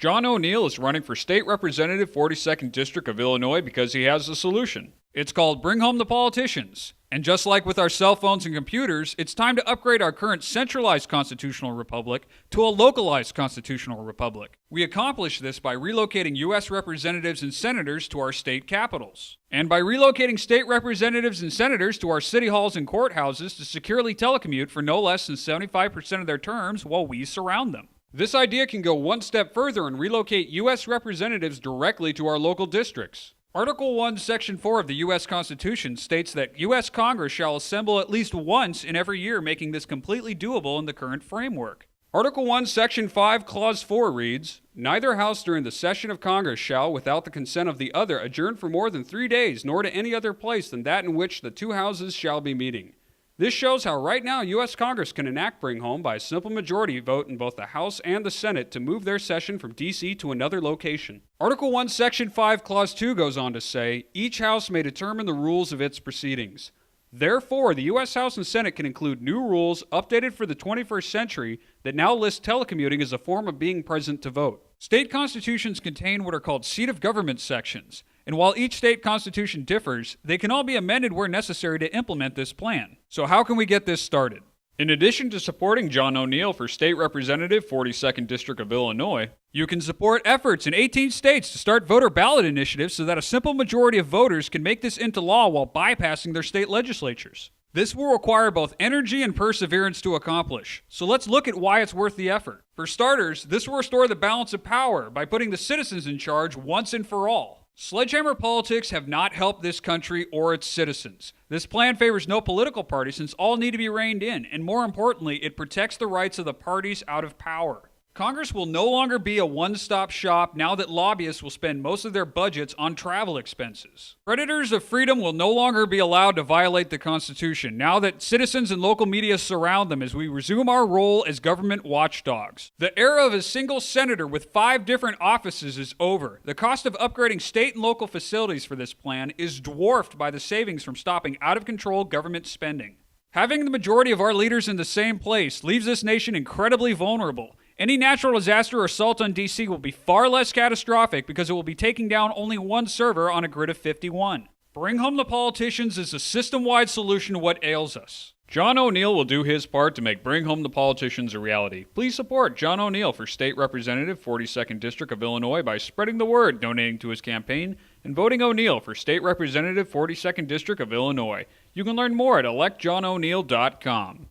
John O'Neill is running for State Representative 42nd District of Illinois because he has a solution. It's called Bring Home the Politicians. And just like with our cell phones and computers, it's time to upgrade our current centralized constitutional republic to a localized constitutional republic. We accomplish this by relocating U.S. representatives and senators to our state capitals, and by relocating state representatives and senators to our city halls and courthouses to securely telecommute for no less than 75% of their terms while we surround them. This idea can go one step further and relocate U.S. representatives directly to our local districts. Article 1, Section 4 of the U.S. Constitution states that U.S. Congress shall assemble at least once in every year, making this completely doable in the current framework. Article 1, Section 5, Clause 4 reads, "Neither House during the session of Congress shall, without the consent of the other, adjourn for more than 3 days, nor to any other place than that in which the two houses shall be meeting." This shows how right now U.S. Congress can enact Bring Home by a simple majority vote in both the House and the Senate to move their session from D.C. to another location. Article 1, Section 5, Clause 2 goes on to say, "Each House may determine the rules of its proceedings." Therefore, the U.S. House and Senate can include new rules updated for the 21st century that now list telecommuting as a form of being present to vote. State constitutions contain what are called seat of government sections, and while each state constitution differs, they can all be amended where necessary to implement this plan. So how can we get this started? In addition to supporting John O'Neill for State Representative 42nd District of Illinois, you can support efforts in 18 states to start voter ballot initiatives so that a simple majority of voters can make this into law while bypassing their state legislatures. This will require both energy and perseverance to accomplish, so let's look at why it's worth the effort. For starters, this will restore the balance of power by putting the citizens in charge once and for all. Sledgehammer politics have not helped this country or its citizens. This plan favors no political party since all need to be reined in, and more importantly, it protects the rights of the parties out of power. Congress will no longer be a one-stop shop now that lobbyists will spend most of their budgets on travel expenses. Predators of freedom will no longer be allowed to violate the Constitution now that citizens and local media surround them as we resume our role as government watchdogs. The era of a single senator with 5 different offices is over. The cost of upgrading state and local facilities for this plan is dwarfed by the savings from stopping out-of-control government spending. Having the majority of our leaders in the same place leaves this nation incredibly vulnerable. Any natural disaster or assault on D.C. will be far less catastrophic because it will be taking down only one server on a grid of 51. Bring Home the Politicians is a system-wide solution to what ails us. John O'Neill will do his part to make Bring Home the Politicians a reality. Please support John O'Neill for State Representative 42nd District of Illinois by spreading the word, donating to his campaign, and voting O'Neill for State Representative 42nd District of Illinois. You can learn more at electjohno'neill.com.